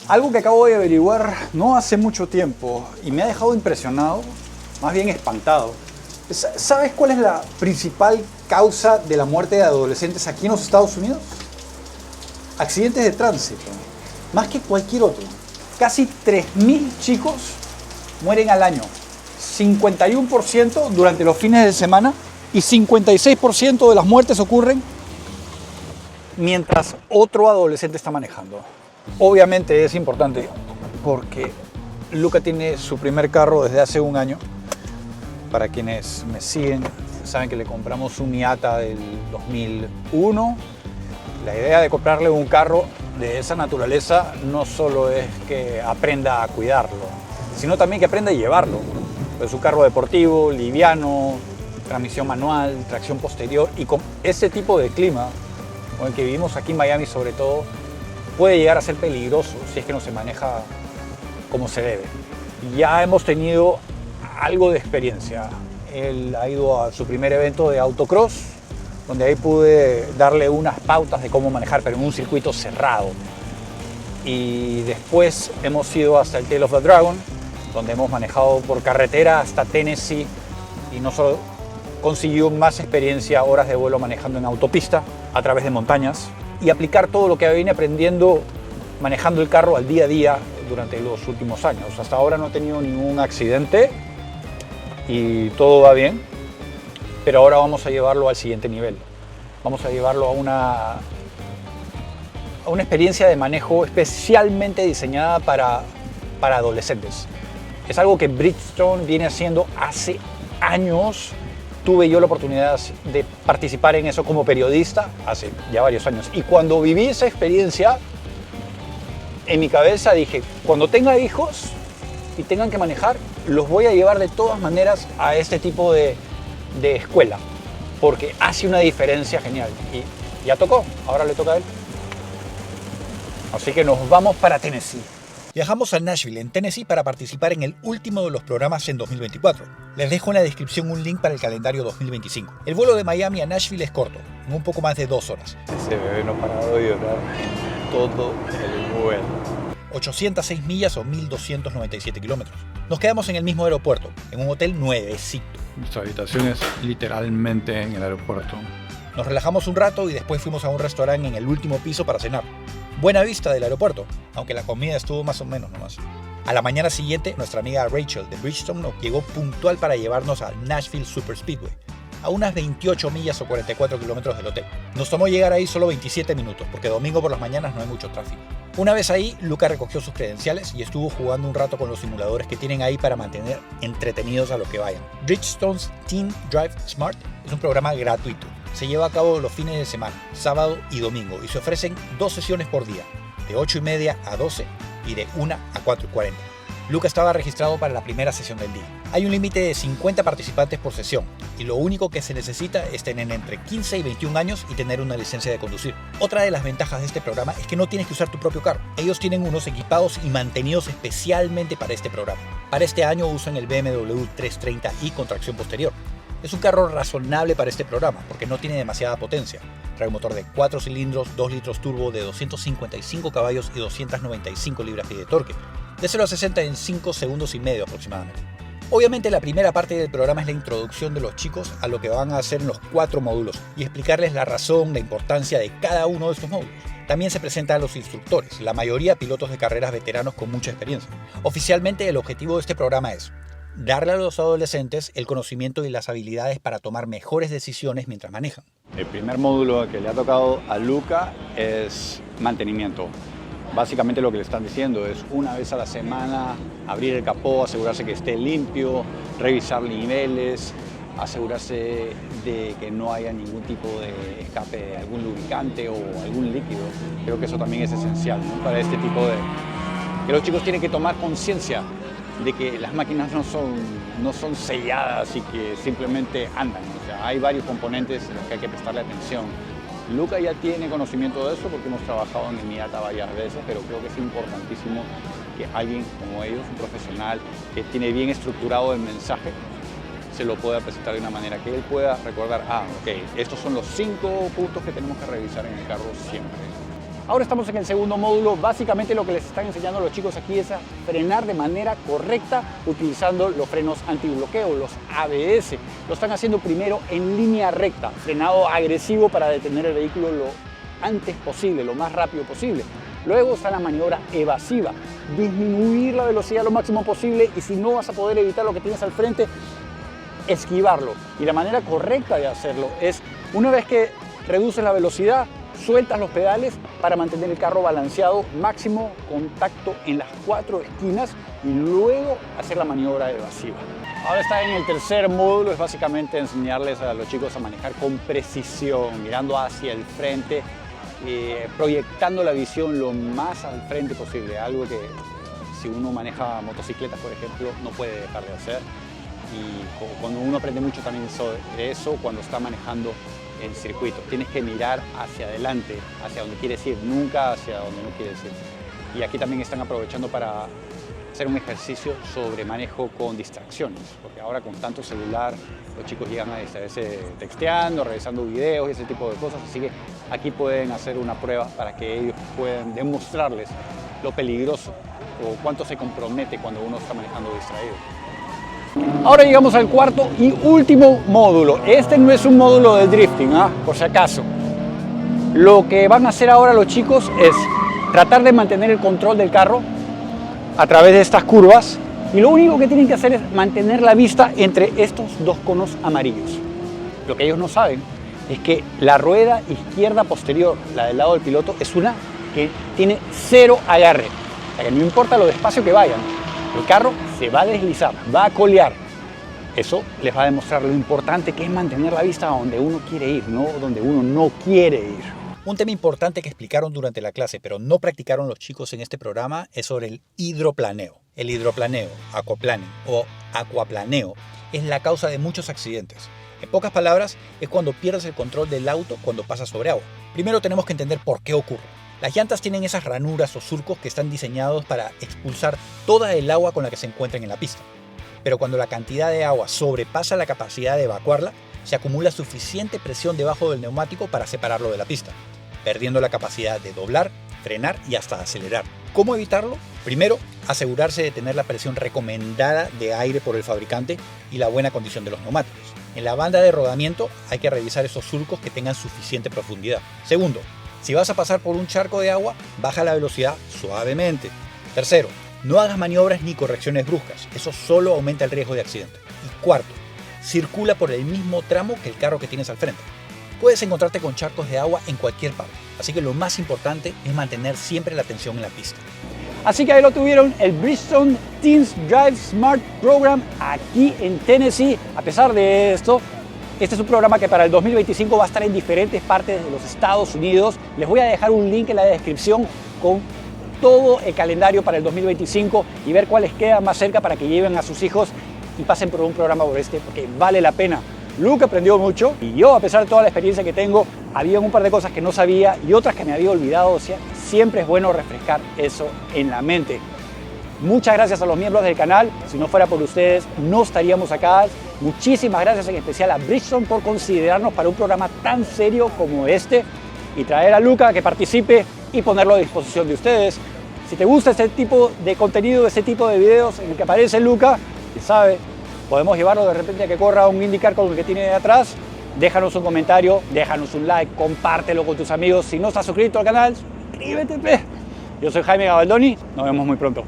Algo que acabo de averiguar no hace mucho tiempo y me ha dejado impresionado, más bien espantado. ¿Sabes cuál es la principal causa de la muerte de adolescentes aquí en los Estados Unidos? Accidentes de tránsito, más que cualquier otro. Casi 3.000 chicos mueren al año, 51% durante los fines de semana y 56% de las muertes ocurren mientras otro adolescente está manejando. Obviamente es importante porque Luca tiene su primer carro desde hace un año. Para quienes me siguen, saben que le compramos un Miata del 2001. La idea de comprarle un carro de esa naturaleza no solo es que aprenda a cuidarlo, sino también que aprenda a llevarlo. Es un carro deportivo, liviano, transmisión manual, tracción posterior, y con ese tipo de clima, con el que vivimos aquí en Miami sobre todo, puede llegar a ser peligroso si es que no se maneja como se debe. Ya hemos tenido algo de experiencia. Él ha ido a su primer evento de autocross, donde ahí pude darle unas pautas de cómo manejar, pero en un circuito cerrado. Y después hemos ido hasta el Tail of the Dragon, donde hemos manejado por carretera hasta Tennessee, y no solo consiguió más experiencia, horas de vuelo manejando en autopista a través de montañas, y aplicar todo lo que vine aprendiendo manejando el carro al día a día durante los últimos años. Hasta ahora no he tenido ningún accidente y todo va bien, pero ahora vamos a llevarlo al siguiente nivel. Vamos a llevarlo a una experiencia de manejo especialmente diseñada para adolescentes. Es algo que Bridgestone viene haciendo hace años. Tuve yo la oportunidad de participar en eso como periodista hace ya varios años. Y cuando viví esa experiencia, en mi cabeza dije, cuando tenga hijos y tengan que manejar, los voy a llevar de todas maneras a este tipo de escuela, porque hace una diferencia genial. Y ya tocó, ahora le toca a él. Así que nos vamos para Tennessee. Viajamos a Nashville, en Tennessee, para participar en el último de los programas en 2024. Les dejo en la descripción un link para el calendario 2025. El vuelo de Miami a Nashville es corto, en un poco más de 2 horas. Ese bebé no ha parado de llorar todo el vuelo. 806 millas o 1.297 kilómetros. Nos quedamos en el mismo aeropuerto, en un hotel nuevecito. Nuestra habitación es literalmente en el aeropuerto. Nos relajamos un rato y después fuimos a un restaurante en el último piso para cenar. Buena vista del aeropuerto, aunque la comida estuvo más o menos nomás. A la mañana siguiente, nuestra amiga Rachel de Bridgestone nos llegó puntual para llevarnos a Nashville Super Speedway, a unas 28 millas o 44 kilómetros del hotel. Nos tomó llegar ahí solo 27 minutos, porque domingo por las mañanas no hay mucho tráfico. Una vez ahí, Luca recogió sus credenciales y estuvo jugando un rato con los simuladores que tienen ahí para mantener entretenidos a los que vayan. Bridgestone's Teen Drive Smart es un programa gratuito. Se lleva a cabo los fines de semana, sábado y domingo, y se ofrecen 2 sesiones por día, de 8:30 a 12 y de 1 a 4:40. Luca estaba registrado para la primera sesión del día. Hay un límite de 50 participantes por sesión, y lo único que se necesita es tener entre 15 y 21 años y tener una licencia de conducir. Otra de las ventajas de este programa es que no tienes que usar tu propio carro. Ellos tienen unos equipados y mantenidos especialmente para este programa. Para este año usan el BMW 330i con tracción posterior. Es un carro razonable para este programa porque no tiene demasiada potencia. Trae un motor de 4 cilindros, 2 litros turbo de 255 caballos y 295 libras-pie de torque. De 0 a 60 en 5 segundos y medio aproximadamente. Obviamente la primera parte del programa es la introducción de los chicos a lo que van a hacer en los 4 módulos y explicarles la razón, la importancia de cada uno de estos módulos. También se presentan a los instructores, la mayoría pilotos de carreras veteranos con mucha experiencia. Oficialmente el objetivo de este programa es darle a los adolescentes el conocimiento y las habilidades para tomar mejores decisiones mientras manejan. El primer módulo que le ha tocado a Luca es mantenimiento. Básicamente lo que le están diciendo es una vez a la semana abrir el capó, asegurarse que esté limpio, revisar niveles, asegurarse de que no haya ningún tipo de escape de algún lubricante o algún líquido. Creo que eso también es esencial, ¿no? Para este tipo de... que los chicos tienen que tomar conciencia de que las máquinas no son selladas y que simplemente andan. O sea, hay varios componentes en los que hay que prestarle atención. Luca ya tiene conocimiento de eso porque hemos trabajado en el Miata varias veces, pero creo que es importantísimo que alguien como ellos, un profesional que tiene bien estructurado el mensaje, se lo pueda presentar de una manera que él pueda recordar, ok, estos son los 5 puntos que tenemos que revisar en el carro siempre. Ahora estamos en el segundo módulo. Básicamente lo que les están enseñando a los chicos aquí es a frenar de manera correcta utilizando los frenos antibloqueo, los ABS. Lo están haciendo primero en línea recta, frenado agresivo para detener el vehículo lo antes posible, lo más rápido posible. Luego está la maniobra evasiva, disminuir la velocidad lo máximo posible y si no vas a poder evitar lo que tienes al frente, esquivarlo. Y la manera correcta de hacerlo es, una vez que reduces la velocidad, sueltas los pedales para mantener el carro balanceado, máximo contacto en las 4 esquinas y luego hacer la maniobra evasiva. Ahora está en el tercer módulo, es básicamente enseñarles a los chicos a manejar con precisión, mirando hacia el frente, proyectando la visión lo más al frente posible, algo que si uno maneja motocicletas, por ejemplo, no puede dejar de hacer. Y cuando uno aprende mucho también sobre eso cuando está manejando en circuito. Tienes que mirar hacia adelante, hacia donde quieres ir, nunca hacia donde no quieres ir. Y aquí también están aprovechando para hacer un ejercicio sobre manejo con distracciones, porque ahora con tanto celular los chicos llegan a distraerse texteando, revisando videos y ese tipo de cosas, así que aquí pueden hacer una prueba para que ellos puedan demostrarles lo peligroso o cuánto se compromete cuando uno está manejando distraído. Ahora llegamos al cuarto y último módulo. Este no es un módulo de drifting, por si acaso. Lo que van a hacer ahora los chicos es tratar de mantener el control del carro a través de estas curvas y lo único que tienen que hacer es mantener la vista entre estos dos conos amarillos. Lo que ellos no saben es que la rueda izquierda posterior, la del lado del piloto, es una que tiene cero agarre. O sea que no importa lo despacio que vayan, el carro se va a deslizar, va a colear. Eso les va a demostrar lo importante que es mantener la vista donde uno quiere ir, no donde uno no quiere ir. Un tema importante que explicaron durante la clase, pero no practicaron los chicos en este programa, es sobre el hidroplaneo. El hidroplaneo, aquaplaning o acuaplaneo, es la causa de muchos accidentes. En pocas palabras, es cuando pierdes el control del auto cuando pasas sobre agua. Primero tenemos que entender por qué ocurre. Las llantas tienen esas ranuras o surcos que están diseñados para expulsar toda el agua con la que se encuentran en la pista. Pero cuando la cantidad de agua sobrepasa la capacidad de evacuarla, se acumula suficiente presión debajo del neumático para separarlo de la pista, perdiendo la capacidad de doblar, frenar y hasta acelerar. ¿Cómo evitarlo? Primero, asegurarse de tener la presión recomendada de aire por el fabricante y la buena condición de los neumáticos. En la banda de rodamiento hay que revisar esos surcos que tengan suficiente profundidad. Segundo, si vas a pasar por un charco de agua, baja la velocidad suavemente. Tercero, no hagas maniobras ni correcciones bruscas, eso solo aumenta el riesgo de accidente. Y cuarto, circula por el mismo tramo que el carro que tienes al frente. Puedes encontrarte con charcos de agua en cualquier parte, así que lo más importante es mantener siempre la atención en la pista. Así que ahí lo tuvieron, el Bridgestone Teens Drive Smart Program aquí en Tennessee. A pesar de esto, este es un programa que para el 2025 va a estar en diferentes partes de los Estados Unidos. Les voy a dejar un link en la descripción con todo el calendario para el 2025 y ver cuáles quedan más cerca para que lleven a sus hijos y pasen por un programa como este, porque vale la pena. Luke aprendió mucho y yo, a pesar de toda la experiencia que tengo, había un par de cosas que no sabía y otras que me había olvidado. O sea, siempre es bueno refrescar eso en la mente. Muchas gracias a los miembros del canal. Si no fuera por ustedes, no estaríamos acá. Muchísimas gracias en especial a Bridgestone por considerarnos para un programa tan serio como este y traer a Luca a que participe y ponerlo a disposición de ustedes. Si te gusta este tipo de contenido, este tipo de videos en el que aparece Luca, ya sabe, podemos llevarlo de repente a que corra un IndyCar con el que tiene de atrás. Déjanos un comentario, déjanos un like, compártelo con tus amigos. Si no estás suscrito al canal, suscríbete. Yo soy Jaime Gabaldoni, nos vemos muy pronto.